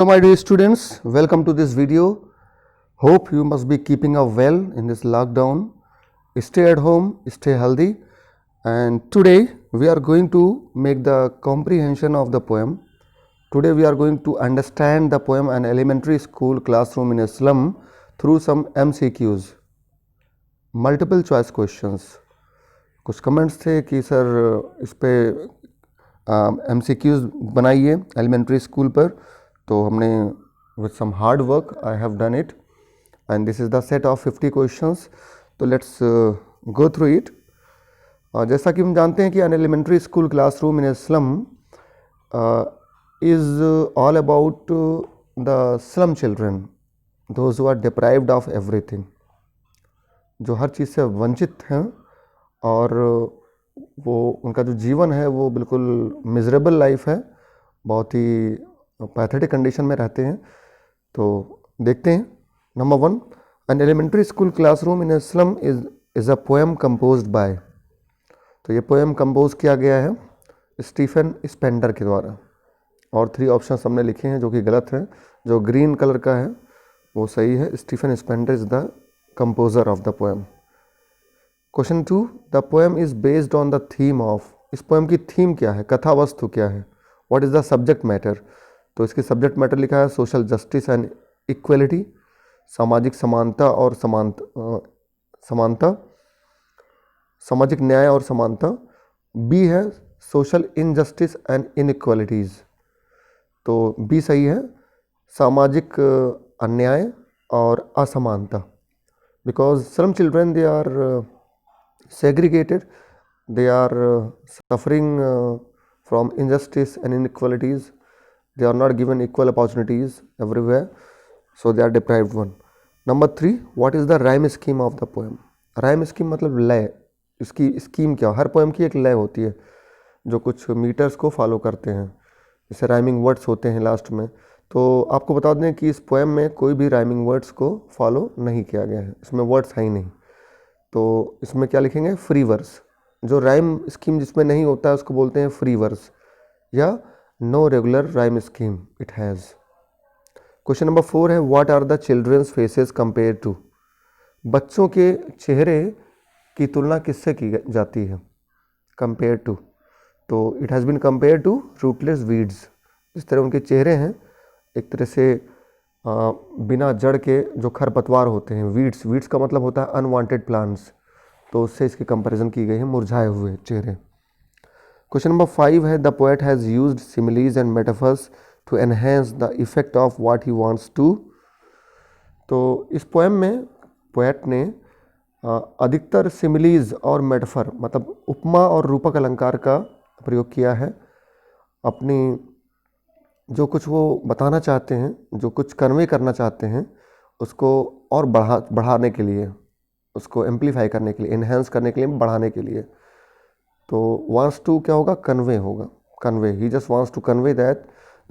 Hello my dear students, welcome to this video. Hope you must be keeping up well in this lockdown. Stay at home, stay healthy, and today we are going to make the comprehension of the poem. Today we are going to understand the poem An Elementary School Classroom in a Slum through some MCQs, multiple choice questions. कुछ comments थे कि sir इस पे MCQs बनाइए elementary school पर, तो हमने with some hard work I have done it and this is the set of 50 questions. तो लेट्स गो थ्रू इट. जैसा कि हम जानते हैं कि an elementary school classroom in a slum is all about the slum children, those who are deprived of everything, जो हर चीज़ से वंचित हैं और वो उनका जो जीवन है वो बिल्कुल मिजरेबल लाइफ है, बहुत ही पैथेटिक कंडीशन में रहते हैं. तो देखते हैं. Number 1, an elementary school classroom in a slum is a poem composed by. तो ये पोएम कंपोज किया गया है स्टीफन स्पेंडर के द्वारा, और 3 ऑप्शंस हमने लिखे हैं जो कि गलत हैं. जो ग्रीन कलर का है वो सही है. Stephen Spender is the composer of the poem. Question 2, the poem is based on the theme of. इस पोएम की थीम क्या है, कथा वस्तु क्या है. What is the subject matter. तो इसकी सब्जेक्ट मैटर लिखा है सोशल जस्टिस एंड इक्वलिटी, सामाजिक समानता और समानता, सामाजिक न्याय और समानता. बी है सोशल इनजस्टिस एंड इनइक्वलिटीज़. तो बी सही है, सामाजिक अन्याय और असमानता. Because some children they are segregated, they are suffering from injustice and inequalities, they are not given equal opportunities everywhere, so they are deprived one. Number 3, what is the rhyme scheme of the poem. rhyme scheme मतलब लय. इसकी scheme क्या, हर poem की एक लय होती है जो कुछ मीटर्स को फॉलो करते हैं, जैसे राइमिंग वर्ड्स होते हैं लास्ट में. तो आपको बता दें कि इस पोएम में कोई भी राइमिंग वर्ड्स को फॉलो नहीं किया गया है, इसमें वर्ड्स है ही नहीं. तो इसमें क्या लिखेंगे, फ्री वर्स. जो राइम स्कीम जिसमें नहीं होता है उसको बोलते हैं फ्री वर्स, या no regular rhyme scheme it has. Question number 4 है, what are the children's faces compare to. बच्चों के चेहरे की तुलना किससे की जाती है, कंपेयर टू. तो it has been compare to rootless weeds. इस तरह उनके चेहरे हैं एक तरह से बिना जड़ के जो खरपतवार होते हैं, वीड्स का मतलब होता है अनवांटेड प्लांट्स, तो उससे इसकी कंपैरिजन की गई है, मुरझाए हुए चेहरे. क्वेश्चन नंबर 5 है, the poet has used similes and metaphors to enhance the effect of what he wants to. तो इस पोएम में पोएट ने अधिकतर सिमिलीज और मेटाफर मतलब उपमा और रूपक अलंकार का प्रयोग किया है, अपनी जो कुछ वो बताना चाहते हैं, जो कुछ कन्वे करना चाहते हैं, उसको और बढ़ाने के लिए, उसको एम्पलीफाई करने के लिए, इन्हेंस करने के लिए, बढ़ाने के लिए. तो वांट्स टू क्या होगा, कन्वे होगा. Convey, he just wants to convey that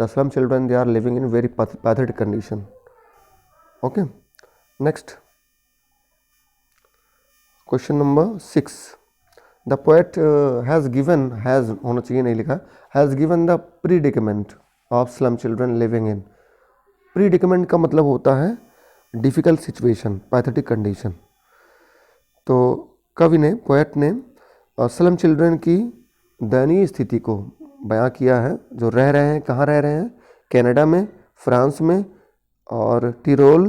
the slum children they are living in very pathetic condition. Okay, next question number 6, the poet has given, has होना चाहिए, नहीं लिखा, has given the predicament of slum children living in. Predicament का मतलब होता है difficult situation, pathetic condition. तो कवि ने, पोएट ने स्लम चिल्ड्रन की दयनीय स्थिति को बयां किया है, जो रह रहे हैं, कहाँ रह रहे हैं, कनाडा में, फ्रांस में और Tyrol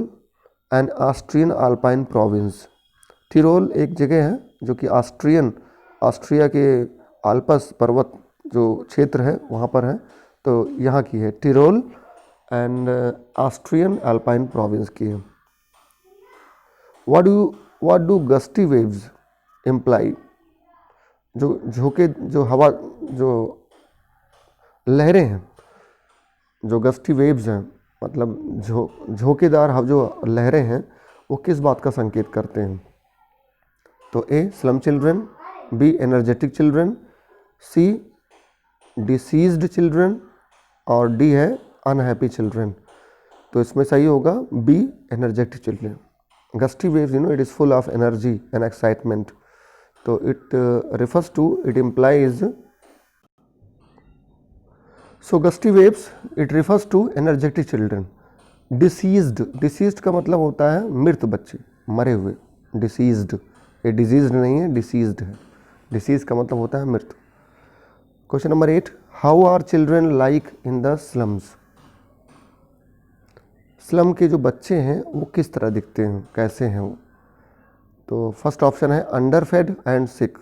and Austrian Alpine province. Tyrol एक जगह है जो कि ऑस्ट्रिया के आल्पस पर्वत जो क्षेत्र है वहाँ पर है, तो यहाँ की है Tyrol and Austrian Alpine province की है. What do gusty waves imply. जो झोंके, जो हवा, जो लहरें हैं, जो गस्टी वेव्स हैं मतलब झोंकेदार जो लहरें हैं, वो किस बात का संकेत करते हैं. तो A slum children, B energetic children, C diseased children और डी है अनहैप्पी चिल्ड्रन. तो इसमें सही होगा B energetic children. Gusty waves, it is full of energy and excitement. So it refers to, it implies so gusty waves it refers to energetic children. Diseased का मतलब होता है मृत बच्चे, मरे हुए। डिसीज्ड, ये डिजीज्ड नहीं है, डिसीज्ड है। डिसीज का मतलब होता है मृत। Question number 8, how are children like in the slums. Slum के जो बच्चे हैं वो किस तरह दिखते हैं, कैसे हैं वो। तो फर्स्ट ऑप्शन है अंडर फेड एंड सिक,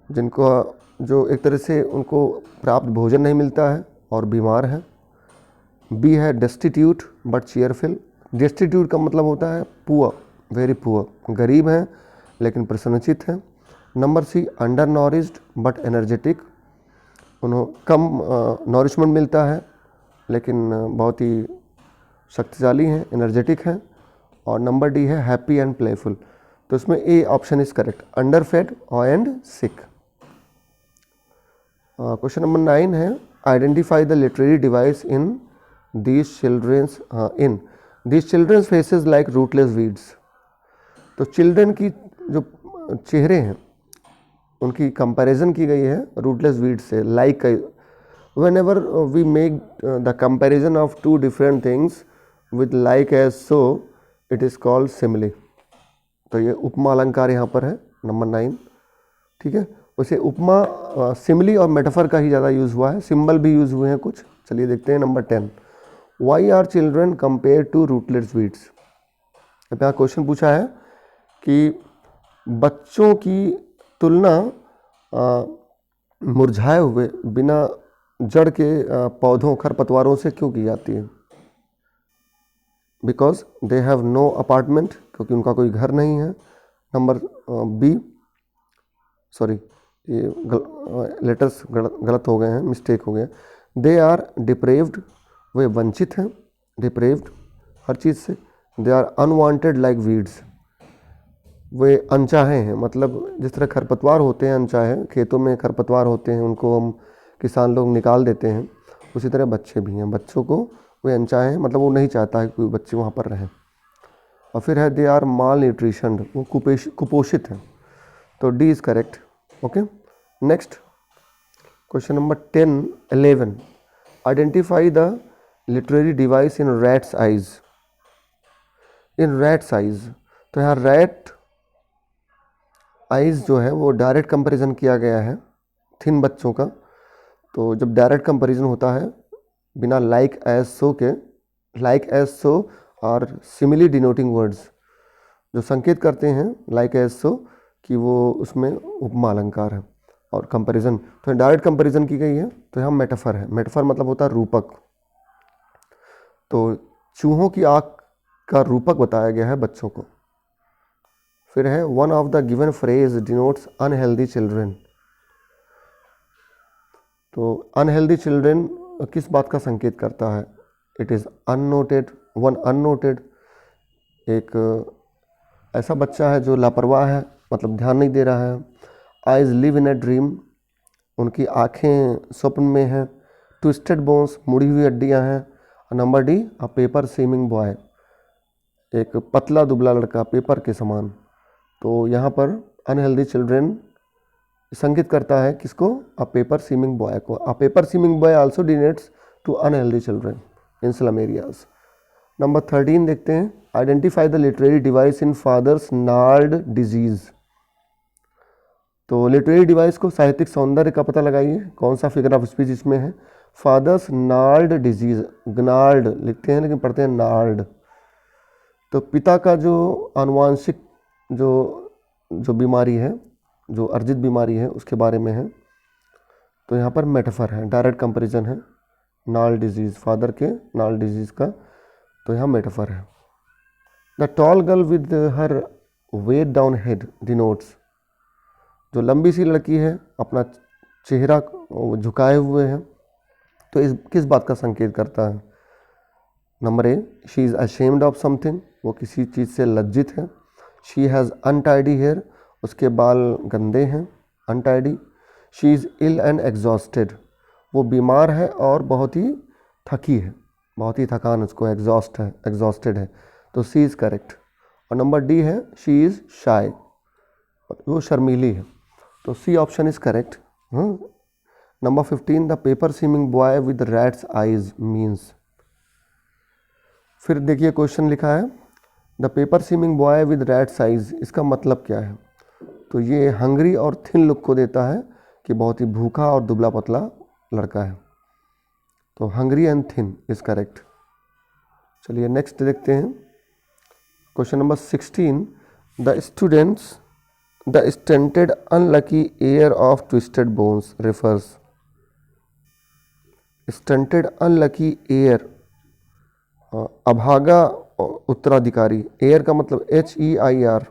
जिनको जो एक तरह से उनको प्राप्त भोजन नहीं मिलता है और बीमार है। बी है डेस्टिट्यूट बट चीयरफुल। डेस्टिट्यूट का मतलब होता है पुअर, वेरी पुअर, गरीब हैं लेकिन प्रसन्नचित हैं। Number C undernourished but energetic, उन्हें कम नॉरिशमेंट मिलता है लेकिन बहुत ही शक्तिशाली हैं, एनर्जेटिक हैं। और नंबर डी है हैप्पी एंड प्लेफुल। तो इसमें A option is correct, underfed और एंड सिक। क्वेश्चन नंबर 9 है identify the literary device in these children's faces like rootless weeds. तो चिल्ड्रन की जो चेहरे हैं उनकी कंपैरिजन की गई है रूटलेस वीड्स से। Like whenever we make the comparison of two different things with like as so, it is called simile। तो ये उपमा अलंकार यहाँ पर है नंबर 9, ठीक है। वैसे उपमा सिमिली और मेटाफर का ही ज़्यादा यूज़ हुआ है, सिंबल भी यूज़ हुए हैं कुछ। चलिए देखते हैं number 10, why are children compare to rootless weeds. अब यहाँ क्वेश्चन पूछा है कि बच्चों की तुलना मुरझाए हुए बिना जड़ के पौधों खरपतवारों से क्यों की जाती है। Because they have no apartment, क्योंकि उनका कोई घर नहीं है। नंबर बी, सॉरी ये लेटर्स गलत हो गए हैं, मिस्टेक हो गए। दे आर डिप्रेव्ड, वे वंचित हैं, डिप्रेव्ड हर चीज़ से। They are unwanted like weeds, वे अनचाहे हैं। मतलब जिस तरह खरपतवार होते हैं अनचाहे, खेतों में खरपतवार होते हैं उनको हम किसान लोग निकाल देते हैं, उसी तरह बच्चे भी हैं, बच्चों को वे अनचाहे हैं, मतलब वो नहीं चाहता है कि कोई बच्चे वहाँ पर रहें। और फिर है दे आर माल न्यूट्रिशन, वो कुपोषित हैं। तो D is correct. Okay, next question number 11, identify the literary device in rats eyes. In rats eyes, तो यहाँ रैट आइज जो है वो डायरेक्ट कंपैरिजन किया गया है थिन बच्चों का। तो जब डायरेक्ट कंपैरिजन होता है बिना लाइक एज सो के, लाइक एज सो और सिमिली डिनोटिंग वर्ड्स जो संकेत करते हैं लाइक एज सो कि वो उसमें उपमा अलंकार है और कंपैरिजन, तो डायरेक्ट कंपैरिजन की गई है। तो यहाँ मेटाफर है, मेटाफर मतलब होता है रूपक। तो चूहों की आँख का रूपक बताया गया है बच्चों को। फिर है one of the given phrase denotes unhealthy children. तो अनहेल्दी चिल्ड्रन किस बात का संकेत करता है। It is unnoted, one unnoted, एक ऐसा बच्चा है जो लापरवाह है, मतलब ध्यान नहीं दे रहा है। Eyes live in a dream, उनकी आँखें स्वप्न में हैं। ट्विस्टेड बोन्स, मुड़ी हुई हड्डियाँ हैं। Number D, a paper seeming boy, एक पतला दुबला लड़का पेपर के समान। तो यहाँ पर अनहेल्दी चिल्ड्रन संकेत करता है किसको, अ पेपर सीमिंग बॉय को। A paper seeming boy also denotes to unhealthy children in slum areas. Number 13 देखते हैं, identify the literary device in father's gnarled disease. तो लिटरेरी डिवाइस को साहित्यिक सौंदर्य का पता लगाइए, कौन सा फिगर ऑफ स्पीच इसमें है। फादर्स नार्ड डिजीज, ग्नार्ड लिखते हैं लेकिन पढ़ते हैं नार्ड। तो पिता का जो आनुवांशिक जो बीमारी है, जो अर्जित बीमारी है, उसके बारे में है। तो यहाँ पर मेटाफर है, डायरेक्ट कंपैरिजन है नाल डिजीज़, फादर के नाल डिजीज़ का। तो यहाँ मेटाफर है। The tall girl with her weighed down head denotes, जो लंबी सी लड़की है अपना चेहरा झुकाए हुए है, तो इस किस बात का संकेत करता है। Number A, she is ashamed of something, वो किसी चीज़ से लज्जित है। शी हैज़ अनटाइडी हेयर, उसके बाल गंदे हैं, untidy. She is ill and exhausted, वो बीमार है और बहुत ही थकी है, बहुत ही थकान उसको, एग्जॉस्टेड है। तो सी इज़ करेक्ट। और नंबर डी है शी इज़ शाय, वो शर्मीली है। तो C option is correct. Number 15 the paper seeming boy with rat's eyes means. फिर देखिए क्वेश्चन लिखा है the paper seeming boy with rat's eyes, इसका मतलब क्या है? तो ये हंग्री और थिन लुक को देता है कि बहुत ही भूखा और दुबला पतला लड़का है। तो hungry and thin is correct. चलिए नेक्स्ट देखते हैं question number 16 the students the stunted unlucky air of twisted bones refers. Stunted unlucky air, अभागा उत्तराधिकारी, एयर का मतलब HEIR,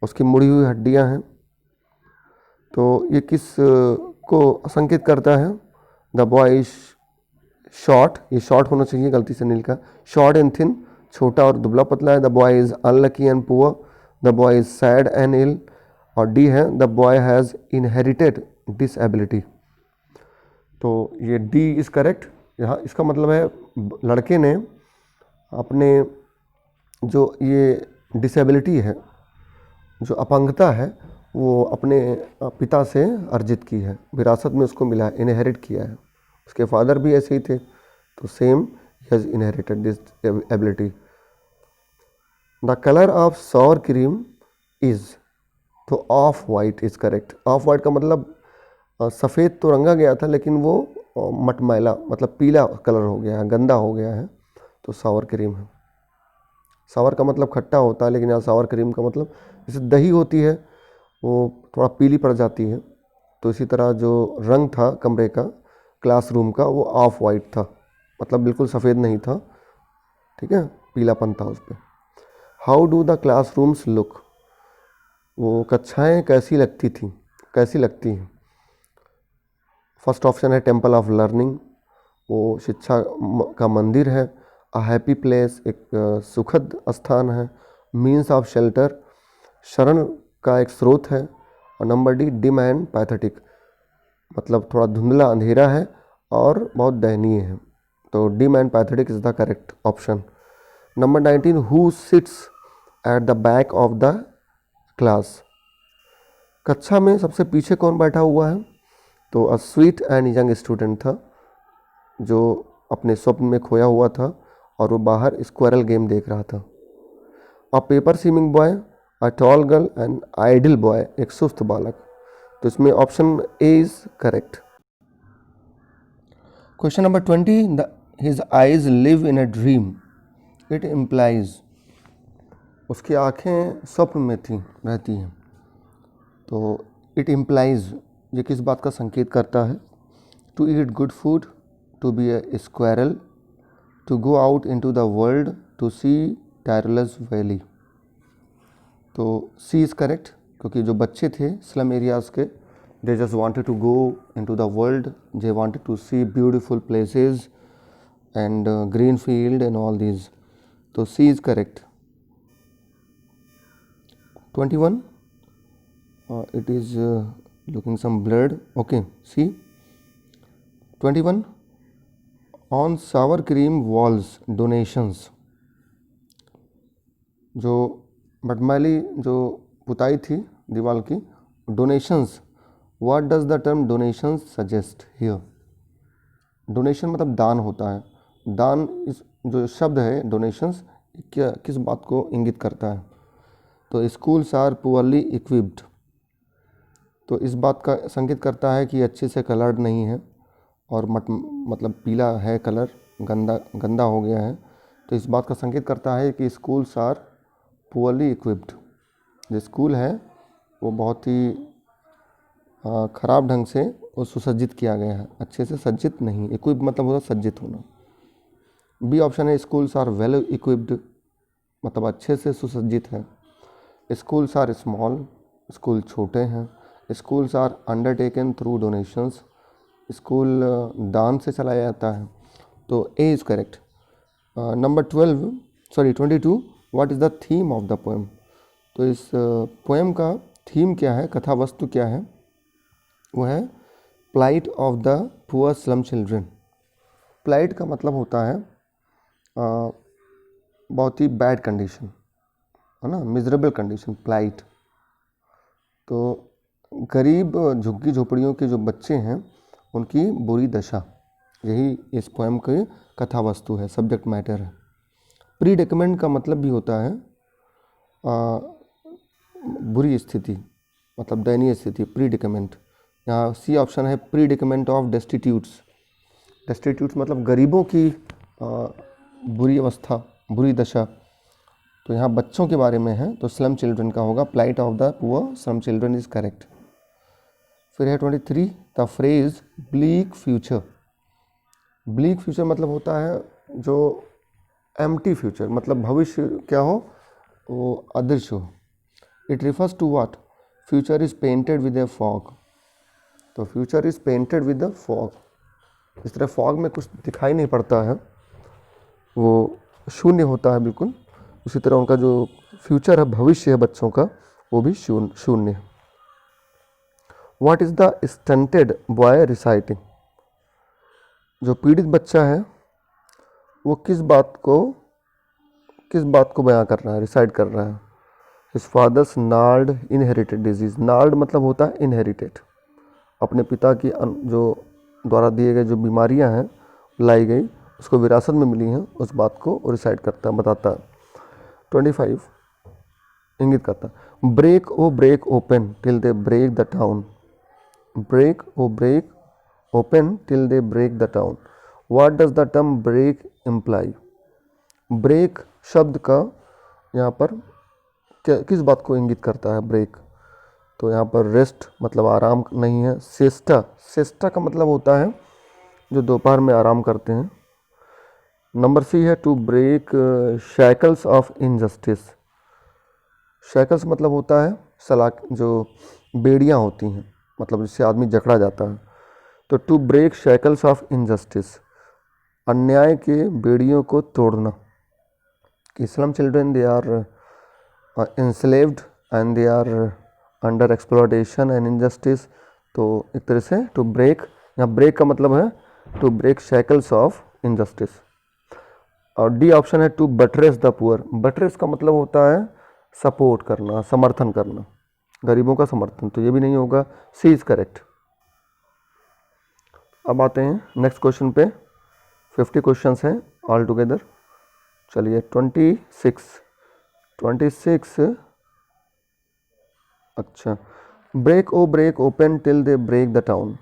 उसकी मुड़ी हुई हड्डियां हैं। तो ये किस को संकेत करता है? द बॉय इज शॉर्ट, ये शॉर्ट होना चाहिए, गलती से नहीं लिखा, शॉर्ट एंड थिन, छोटा और दुबला पतला है। The boy is unlucky and poor, the boy is sad and ill. और डी है the boy has inherited disability. तो ये डी इज करेक्ट। यहाँ इसका मतलब है लड़के ने अपने जो ये डिसेबिलिटी है, जो अपंगता है, वो अपने पिता से अर्जित की है, विरासत में उसको मिला है, इनहेरिट किया है। उसके फादर भी ऐसे ही थे, तो same has inherited disability. The colour of sour cream is, तो off white is correct. Off white का मतलब सफ़ेद तो रंगा गया था लेकिन वो मटमैला, मतलब पीला कलर हो गया है, गंदा हो गया है, तो सावर क्रीम है। सावर का मतलब खट्टा होता है, लेकिन यहाँ सावर क्रीम का मतलब जैसे दही होती है वो थोड़ा पीली पड़ जाती है, तो इसी तरह जो रंग था कमरे का, क्लासरूम का, वो ऑफ वाइट था, मतलब बिल्कुल सफ़ेद नहीं था, ठीक है, पीलापन था उस पर। How do the classrooms look, वो कक्षाएँ कैसी लगती थी, कैसी लगती हैं? फर्स्ट ऑप्शन है टेम्पल ऑफ लर्निंग, वो शिक्षा का मंदिर है। अ हैप्पी प्लेस, एक सुखद स्थान है। मीन्स ऑफ शेल्टर, शरण का एक स्रोत है। और number D dim and pathetic, मतलब थोड़ा धुंधला अंधेरा है और बहुत दयनीय है। तो dim and pathetic is the correct option. Number 19 who sits at the back of the class, कक्षा में सबसे पीछे कौन बैठा हुआ है? तो a sweet and young student था, जो अपने स्वप्न में खोया हुआ था और वो बाहर स्क्वायरल गेम देख रहा था। A paper seeming boy, a tall girl and idle boy, एक सुस्त बालक। तो इसमें option A is correct. Question number 20 his eyes live in a dream, it implies, उसकी आँखें स्वप्न में थी, रहती हैं। तो इट इम्प्लाइज ये किस बात का संकेत करता है? To eat good food, to be a squirrel, to go out into the world, to see tireless valley. तो सी इज़ करेक्ट, क्योंकि जो बच्चे थे स्लम एरियाज़ के, they just wanted to go into the world, they wanted to see beautiful places and green field and all these. तो C is correct. 21 it is looking some blurred, okay, see 21 on sour cream walls donations, जो मटमैली जो पुताई थी दीवार की, donations, what does the term donations suggest here? Donation मतलब दान होता है। दान इस जो शब्द है डोनेशंस, क्या किस बात को इंगित करता है? तो स्कूल्स आर पुअरली इक्विप्ड, तो इस बात का संकेत करता है कि अच्छे से कलर्ड नहीं है और मतलब पीला है कलर, गंदा हो गया है। तो इस बात का संकेत करता है कि स्कूल्स आर पुअरली इक्विप्ड, जो स्कूल है वो बहुत ही ख़राब ढंग से वो सुसज्जित किया गया है, अच्छे से सज्जित नहीं। इक्विप मतलब होता सज्जित होना। बी ऑप्शन है स्कूल्स आर वेल इक्विप्ड, मतलब अच्छे से सुसज्जित है। स्कूल्स आर स्मॉल, स्कूल छोटे हैं। Schools are undertaken through donations, school दान से चलाया जाता है। तो A is correct. Number 22 what is the theme of the poem? तो इस पोएम का थीम क्या है, कथा वस्तु क्या है? वो है plight of the poor slum children. Plight का मतलब होता है बहुत ही बैड कंडीशन, है ना, मिजरेबल कंडीशन, प्लाइट। तो गरीब झुग्गी झोपड़ियों के जो बच्चे हैं उनकी बुरी दशा, यही इस पोएम की कथा वस्तु है, सब्जेक्ट मैटर है। प्रीडिकमेंट का मतलब भी होता है बुरी स्थिति, मतलब दयनीय स्थिति, प्रीडिकमेंट। यहाँ सी ऑप्शन है, प्रीडिकमेंट ऑफ डेस्टिट्यूट्स। डेस्टिट्यूट्स मतलब गरीबों की बुरी अवस्था, बुरी दशा। तो यहाँ बच्चों के बारे में है, तो स्लम चिल्ड्रन का होगा, plight of the poor slum children is correct. फिर है 23, the phrase bleak future. Bleak future मतलब होता है जो एम्प्टी फ्यूचर, मतलब भविष्य क्या हो, वो अदृश्य हो। It refers to what, future is painted with a fog. तो future is painted with the fog, इस तरह फॉग में कुछ दिखाई नहीं पड़ता है, वो शून्य होता है बिल्कुल। उसी तरह उनका जो फ्यूचर है, भविष्य है बच्चों का, वो भी शून्य है। What is the stunted boy reciting. जो पीड़ित बच्चा है वो किस बात को बयां कर रहा है, रिसाइट कर रहा है। His father's gnarled inherited disease. Gnarled मतलब होता है इनहेरिटेड, अपने पिता की जो द्वारा दिए गए जो बीमारियां हैं लाई गई, उसको विरासत में मिली हैं, उस बात को रिसाइट करता है, बताता है। 25 इंगित करता है, break o break open till they break the town. Break o break open till they break the town. What does the term break imply. Break शब्द का यहाँ पर किस बात को इंगित करता है, ब्रेक। तो यहाँ पर रेस्ट मतलब आराम नहीं है। सेस्टा का मतलब होता है जो दोपहर में आराम करते हैं। नंबर सी है, to break shackles of injustice. Shackles मतलब होता है सलाख, जो बेड़ियाँ होती हैं, मतलब जिससे आदमी जकड़ा जाता है। तो to break shackles of injustice, अन्याय के बेड़ियों को तोड़ना। कि slum children they are enslaved and they are under exploitation and injustice. तो एक तरह से टू ब्रेक, यहाँ ब्रेक का मतलब है to break shackles of injustice. और डी ऑप्शन है, to buttress the poor. Buttress का मतलब होता है सपोर्ट करना, समर्थन करना, गरीबों का समर्थन। तो ये भी नहीं होगा, सी इज करेक्ट। अब आते हैं नेक्स्ट क्वेश्चन पे। 50 क्वेश्चंस हैं ऑल टुगेदर। चलिए 26। अच्छा, break o break open till they break the town.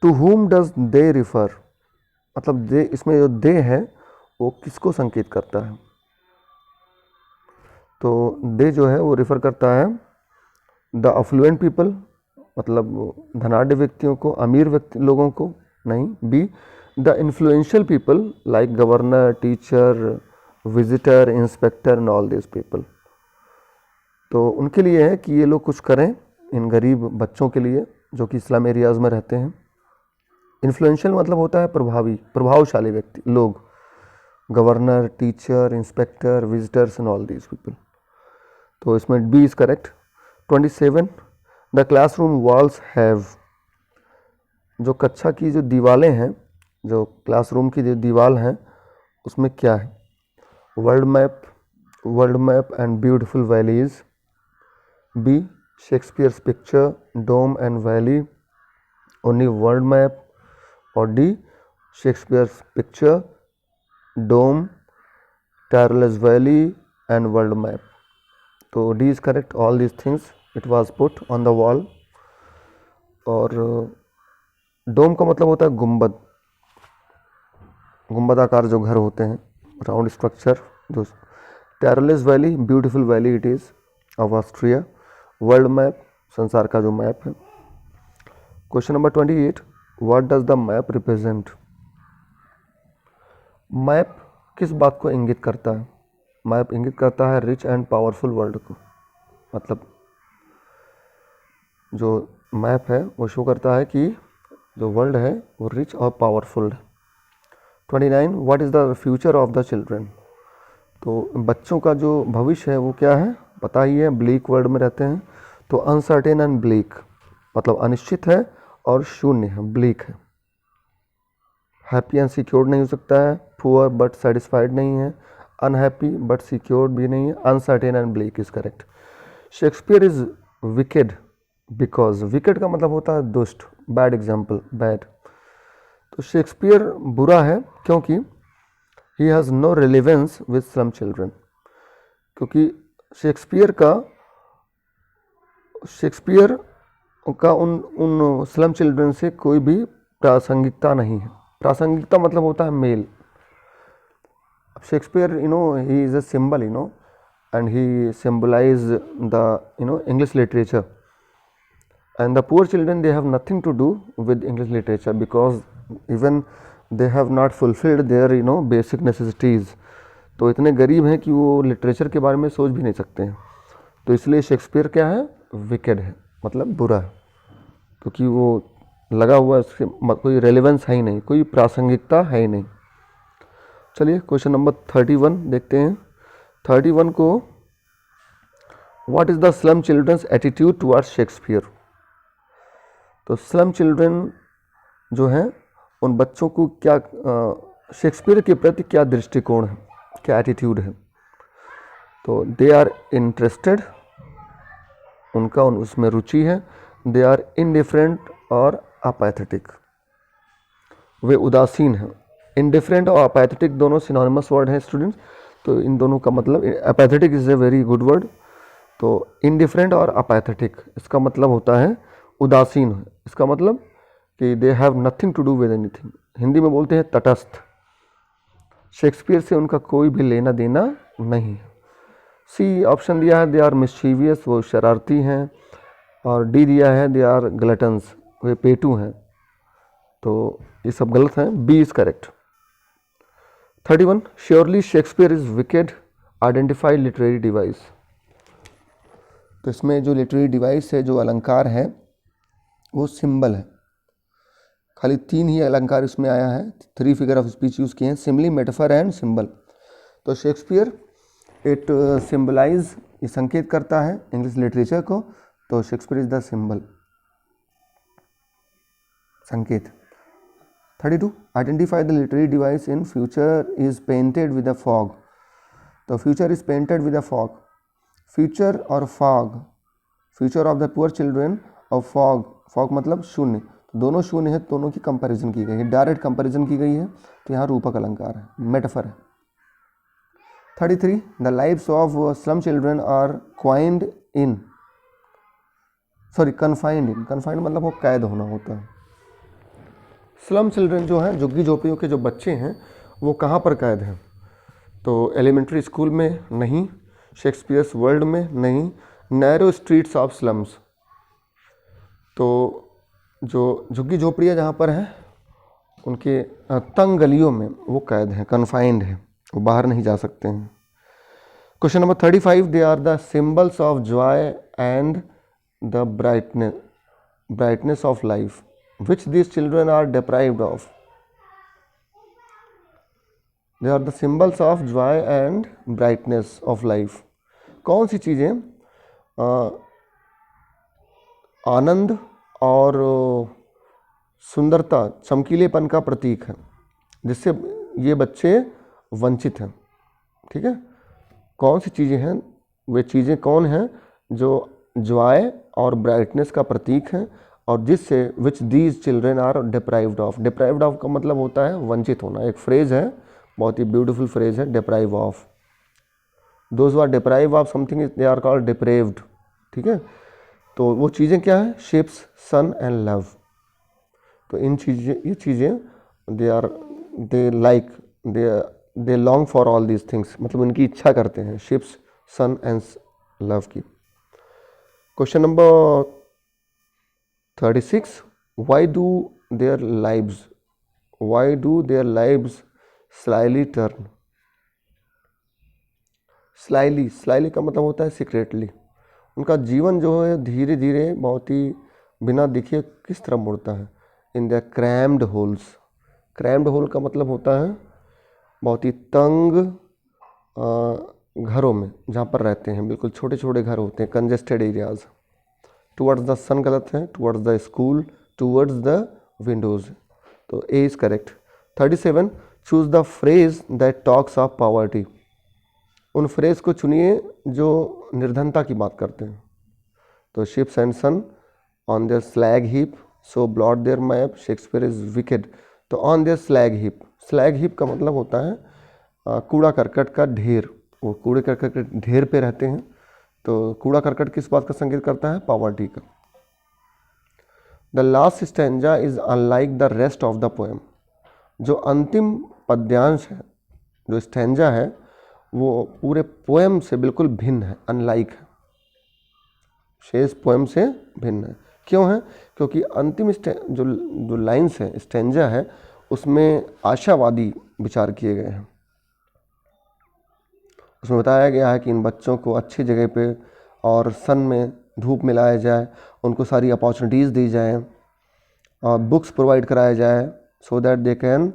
To whom does they refer, मतलब दे, इसमें जो दे है वो किसको संकेत करता है। तो दे जो है वो रिफर करता है द अफ्लुएंट पीपल, मतलब धनाढ़ व्यक्तियों को, अमीर व्यक्ति लोगों को नहीं। Be the influential people like governor, teacher, visitor, inspector and all this people. तो उनके लिए है कि ये लोग कुछ करें इन गरीब बच्चों के लिए जो कि स्लम एरियाज़ में रहते हैं। इन्फ्लुएंशियल मतलब होता है प्रभावी, प्रभावशाली व्यक्ति, लोग, governor, teacher, inspector, visitors and all these people. तो इसमें B is correct. 27 the classroom walls have, जो कक्षा की जो दीवारें हैं, जो क्लासरूम की जो दीवार हैं उसमें क्या है। World map and beautiful valleys. B Shakespeare's picture, dome and valley, only world map. और D Shakespeare's picture, dome, Tyrolese valley and world map. तो D is correct, all these things it was put on the wall. और dome का मतलब होता है गुंबद, गुंबदाकार जो घर होते हैं, राउंड स्ट्रक्चर। जो tireless valley, beautiful valley it is of Austria. World map, संसार का जो मैप है। Question number 28, what does the map represent. Map किस बात को इंगित करता है। मैप इंगित करता है रिच एंड पावरफुल वर्ल्ड को, मतलब जो मैप है वो शो करता है कि जो वर्ल्ड है वो रिच और पावरफुल है। 29 what is the future of the children. तो बच्चों का जो भविष्य है वो क्या है, पता ही है, ब्लीक वर्ल्ड में रहते हैं। तो अनसर्टेन एंड ब्लीक मतलब अनिश्चित है और शून्य है, ब्लीक है। हैप्पी एंड सिक्योर्ड नहीं हो सकता है, पुअर बट सेटिस्फाइड नहीं है, अनहैप्पी बट सिक्योर्ड भी नहीं है, uncertain and bleak is correct. Shakespeare is wicked because, wicked का मतलब होता है दुष्ट, बैड एग्जाम्पल, बैड। तो शेक्सपियर बुरा है क्योंकि he has no relevance with slum children, क्योंकि शेक्सपियर का उन स्लम चिल्ड्रन से कोई भी प्रासंगिकता नहीं है। प्रासंगिकता मतलब होता है मेल। Shakespeare he is a symbol and he symbolized the English literature, and the poor children, they have nothing to do with English literature because even they have not fulfilled their basic necessities. तो इतने गरीब हैं कि वो literature के बारे में सोच भी नहीं सकते हैं। तो इसलिए शेक्सपियर क्या है, विकेड है, मतलब बुरा है, क्योंकि वो लगा हुआ उसके कोई रेलेवेंस है ही नहीं, कोई प्रासंगिकता है ही नहीं। चलिए क्वेश्चन नंबर 31 देखते हैं। 31 को, what is the slum children's attitude towards Shakespeare. तो स्लम चिल्ड्रन जो हैं उन बच्चों को क्या शेक्सपियर के प्रति क्या दृष्टिकोण है, क्या एटीट्यूड है। तो दे आर इंटरेस्टेड, उनका उसमें रुचि है। दे आर इनडिफरेंट और अपैथेटिक, वे उदासीन हैं। इनडिफरेंट और अपैथेटिक दोनों सिनोनिमस वर्ड हैं स्टूडेंट्स, तो इन दोनों का मतलब, apathetic is a very good word. तो इनडिफरेंट और अपैथेटिक इसका मतलब होता है उदासीन है। इसका मतलब कि they have nothing to do with anything, Hindi में बोलते हैं तटस्थ। शेक्सपियर से उनका कोई भी लेना देना नहीं है। सी ऑप्शन दिया है, दे आर मिस्चीवियस, वो शरारती हैं। और डी दिया है, दे आर ग्लटन्स, वे पेटू हैं। तो ये सब गलत हैं, B is correct. 31, surely Shakespeare is wicked, identified literary device. तो इसमें जो लिटरेरी डिवाइस है, जो अलंकार है, वो सिंबल है। खाली 3 ही अलंकार इसमें आया है, 3 फिगर ऑफ स्पीच यूज़ किए हैं, सिमली, मेटाफर एंड सिंबल। तो शेक्सपियर इट सिंबलाइज, ये संकेत करता है इंग्लिश लिटरेचर को। तो शेक्सपियर इज द सिंबल, संकेत। 32, identify the literary device in future is painted with a fog. तो future is painted with a fog. Future और fog, future of the poor children और फॉग, फॉग मतलब शून्य, तो दोनों शून्य है, दोनों की कंपैरिजन की गई है, डायरेक्ट कंपैरिजन की गई है। तो यहाँ रूपक अलंकार है, मेटाफर है। 33, the lives of slum children are coined in, sorry confined in, confined मतलब वो कैद होना होता है। स्लम चिल्ड्रन जो हैं, झुग्गी झोपड़ियों के जो बच्चे हैं, वो कहाँ पर कैद हैं। तो एलिमेंट्री स्कूल में नहीं, शेक्सपियर्स वर्ल्ड में नहीं, नैरो स्ट्रीट्स ऑफ स्लम्स। तो जो झुग्गी झोपड़ियाँ जहाँ पर हैं, उनके तंग गलियों में वो कैद हैं, कन्फाइंड है, वो बाहर नहीं जा सकते हैं। Question number 35, they are the symbols of joy and the brightness of life, which these children are deprived of. They are the symbols of joy and brightness of life. कौन सी चीज़ें आनंद और सुंदरता, चमकीलेपन का प्रतीक है, जिससे ये बच्चे वंचित हैं। ठीक है, कौन सी चीज़ें हैं, वे चीज़ें कौन हैं जो जॉय और ब्राइटनेस का प्रतीक हैं, और जिससे which these children are deprived of. Deprived of का मतलब होता है वंचित होना। एक फ्रेज है, बहुत ही ब्यूटीफुल फ्रेज है, deprive of. Those are deprive of something, they are called deprived. ठीक है, तो वो चीज़ें क्या है, शिप्स, सन एंड लव। तो इन चीज़ें, ये चीज़ें they like, they long for all these things, मतलब उनकी इच्छा करते हैं, शिप्स, सन एंड लव की। Question number 36, why do their lives slyly turn? slyly का मतलब होता है सीक्रेटली। उनका जीवन जो है धीरे धीरे, बहुत ही बिना दिखे किस तरह मुड़ता है। In the crammed holes, crammed hole का मतलब होता है बहुत ही तंग घरों में, जहाँ पर रहते हैं, बिल्कुल छोटे छोटे घर होते हैं, congested areas. Towards the sun गलत है, towards the school, towards the windows. तो A is correct. 37, choose the phrase that talks of poverty. उन फ्रेज को चुनिए जो निर्धनता की बात करते हैं। तो ships and sun on their slag heap, so blot their map, Shakespeare is wicked. तो on their slag heap, slag heap का मतलब होता है कूड़ा करकट का ढेर, वो कूड़े करकट के ढेर पे रहते हैं। तो कूड़ा करकट किस बात का संकेत करता है? पॉवर्टी का। The last stanza is unlike the rest of the poem, जो अंतिम पद्यांश है, जो स्टेंजा है, वो पूरे पोएम से बिल्कुल भिन्न है, अनलाइक है, शेष पोएम से भिन्न है। क्यों है? क्योंकि अंतिम जो लाइन्स है, स्टेंजा है, उसमें आशावादी विचार किए गए हैं। उसमें बताया गया है कि इन बच्चों को अच्छी जगह पे और सन में, धूप में लाया जाए, उनको सारी अपॉर्चुनिटीज़ दी जाए और बुक्स प्रोवाइड कराया जाए, so that they can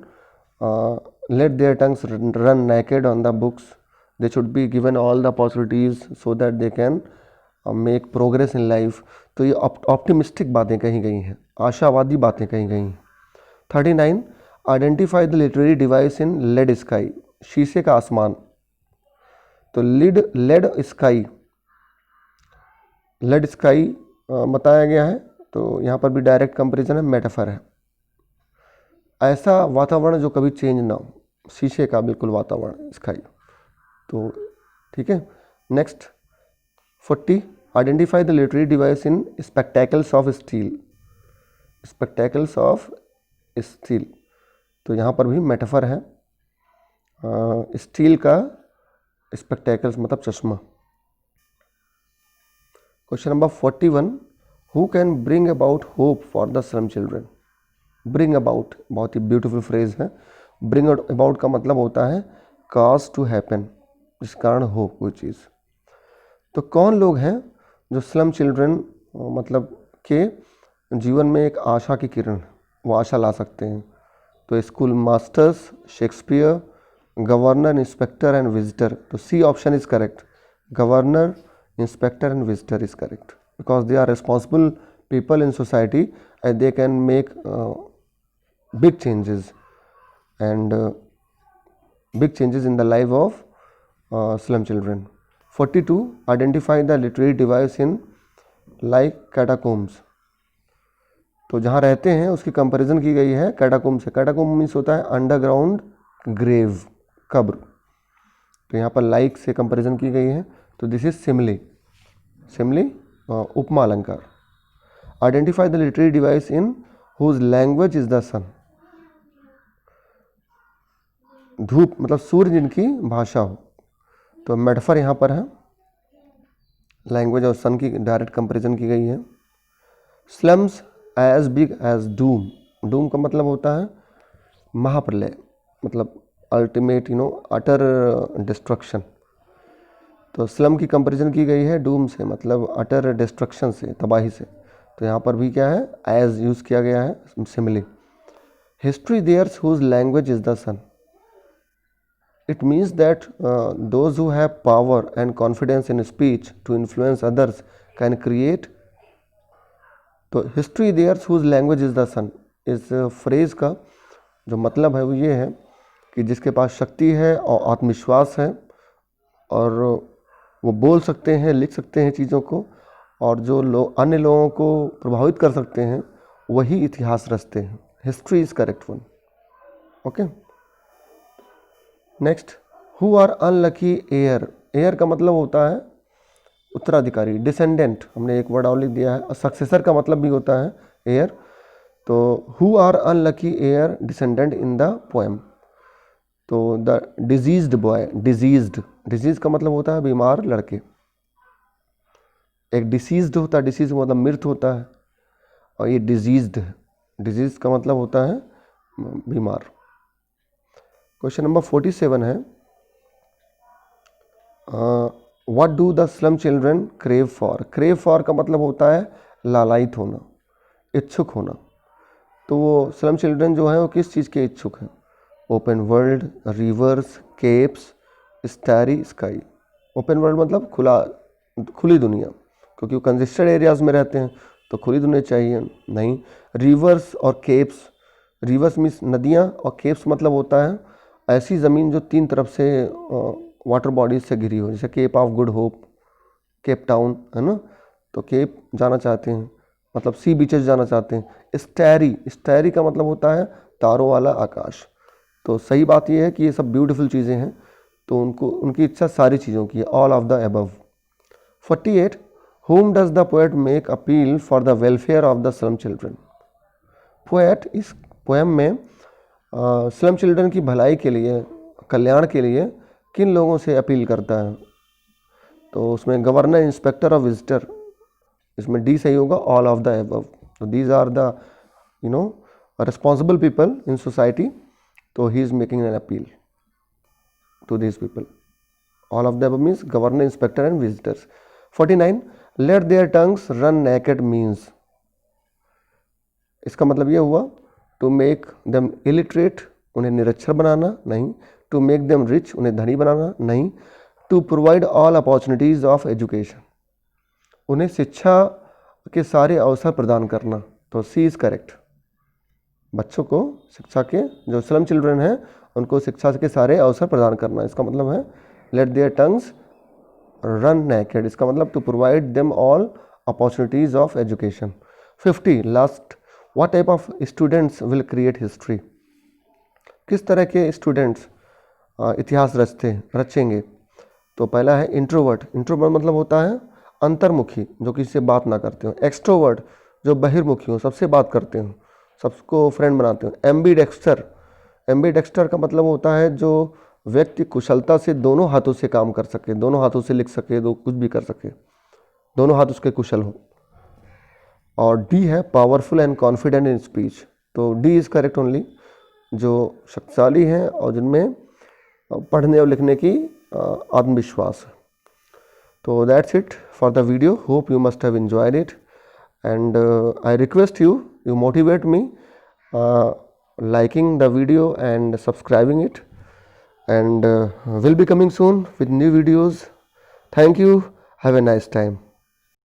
let their tongues run naked on the books, they should be given all the opportunities so that they can make progress in life. तो ये ऑप्टिमिस्टिक बातें कही गई हैं, आशावादी बातें कही गई हैं। 39, identify the literary device in lead sky, शीशे का आसमान। तो लेड स्काई, लेड स्काई बताया गया है, तो यहाँ पर भी डायरेक्ट कंपैरिजन है, मेटाफर है। ऐसा वातावरण जो कभी चेंज ना हो, शीशे का बिल्कुल वातावरण, स्काई। तो ठीक है। Next 40, identify the literary device in spectacles of steel, spectacles of steel. तो यहाँ पर भी मेटाफर है, स्टील का स्पेक्टेकल्स मतलब चश्मा। Question number 41, who can bring about hope for the slum children. Bring about बहुत ही ब्यूटीफुल फ्रेज है। ब्रिंग अबाउट का मतलब होता है काज टू हैपन, जिस कारण हो कोई चीज़। तो कौन लोग हैं जो स्लम चिल्ड्रन मतलब के जीवन में एक आशा की किरण, वो आशा ला सकते हैं? तो school masters, Shakespeare, governor, inspector and visitor. तो C option is correct, governor, inspector and visitor is correct, because they are responsible people in society and they can make big changes and big changes in the life of slum children. 42, identify the literary device in like catacombs. तो जहाँ रहते हैं उसकी comparison की गई है कैटाकोम्ब से। कैटाकोम्ब means होता है अंडरग्राउंड ग्रेव, कब्र। तो यहाँ पर लाइक से कंपैरिजन की गई है, तो दिस इज सिमली, सिमली उपमा अलंकार। Identify the literary device in whose language is the sun. धूप मतलब सूर्य जिनकी भाषा हो। तो मेटाफर यहाँ पर है, लैंग्वेज और सन की डायरेक्ट कंपैरिजन की गई है। Slums as big as doom, doom का मतलब होता है महाप्रलय, मतलब अल्टीमेट अटर डिस्ट्रक्शन। तो स्लम की कंपैरिजन की गई है डूम से, मतलब अटर डिस्ट्रक्शन से, तबाही से। तो यहाँ पर भी क्या है, एज यूज किया गया है, simile. History theirs whose language is the sun, it means that those who have power and confidence in speech to influence others can create. तो history theirs whose language is the sun, इस phrase का जो मतलब है वो ये है कि जिसके पास शक्ति है और आत्मविश्वास है और वो बोल सकते हैं, लिख सकते हैं चीज़ों को, और जो लोग अन्य लोगों को प्रभावित कर सकते हैं, वही इतिहास रचते हैं। History is correct one. Okay. Next, who are unlucky heir. Heir का मतलब होता है उत्तराधिकारी, डिसेंडेंट, हमने एक वर्ड और लिख दिया है। सक्सेसर का मतलब भी होता है एयर। तो who are unlucky heir descendant in the poem. तो the diseased boy, diseased, disease का मतलब होता है बीमार लड़के। एक डिसीज्ड होता है, डिसीज का मतलब मृत होता है, और ये डिजीज्ड है, डिजीज का मतलब होता है बीमार। क्वेश्चन नंबर 47 है, what do the slum children crave for. Crave for का मतलब होता है लालायित होना, इच्छुक होना। तो वो स्लम चिल्ड्रन जो है वो किस चीज़ के इच्छुक हैं? Open world, reverse, keeps, starry sky. Open world मतलब खुली दुनिया, क्योंकि वो कंजेस्टेड एरियाज में रहते हैं, तो खुली दुनिया चाहिए नहीं। रिवर्स और केप्स, रिवर्स मीन्स नदियाँ, और केप्स मतलब होता है ऐसी ज़मीन जो तीन तरफ से वाटर बॉडीज से घिरी हो, जैसे Cape of Good Hope, Cape Town है ना, तो केप जाना चाहते हैं, मतलब सी बीचेस जाना चाहते हैं। स्टैरी का मतलब होता है तारों वाला आकाश। तो सही बात यह है कि ये सब ब्यूटीफुल चीज़ें हैं, तो उनको उनकी इच्छा सारी चीज़ों की है, all of the above. 48 whom does the poet make appeal for the welfare of the slum children? Poet इस पोएम में स्लम चिल्ड्रन की भलाई के लिए, कल्याण के लिए किन लोगों से अपील करता है? तो उसमें गवर्नर, इंस्पेक्टर और विजिटर, इसमें डी सही होगा, ऑल ऑफ द अबव। तो these are the responsible people in society, so he is making an appeal to these people. All of the above means governor, inspector and visitors. 49 let their tongues run naked means, इसका मतलब ये हुआ to make them illiterate, उन्हें निरक्षर बनाना नहीं, to make them rich, उन्हें धनी बनाना नहीं, to provide all opportunities of education, उन्हें शिक्षा के सारे अवसर प्रदान करना। तो सी इज करेक्ट, बच्चों को शिक्षा के, जो स्लम चिल्ड्रन हैं उनको शिक्षा के सारे अवसर प्रदान करना, इसका मतलब है let their tongues run naked, इसका मतलब to provide them all opportunities of education. 50 last what type of students will create history, किस तरह के स्टूडेंट्स इतिहास रचेंगे? तो पहला है इंट्रोवर्ट, इंट्रोवर्ट मतलब होता है अंतर्मुखी, जो किसी से बात ना करते हो। एक्सट्रोवर्ट, जो बहिर्मुखी हो, सबसे बात करते हो, सबको फ्रेंड बनाते हो। एम्बीडेक्स्टर, एम्बीडेक्स्टर का मतलब होता है जो व्यक्ति कुशलता से दोनों हाथों से काम कर सके, दोनों हाथों से लिख सके, दो कुछ भी कर सके, दोनों हाथ उसके कुशल हो। और डी है powerful and confident in speech, तो डी इज करेक्ट ओनली, जो शक्तिशाली हैं और जिनमें पढ़ने और लिखने की आत्मविश्वास है। तो that's it for the video, hope you must have enjoyed it and I request you motivate me liking the video and subscribing it, and will be coming soon with new videos. Thank you, have a nice time.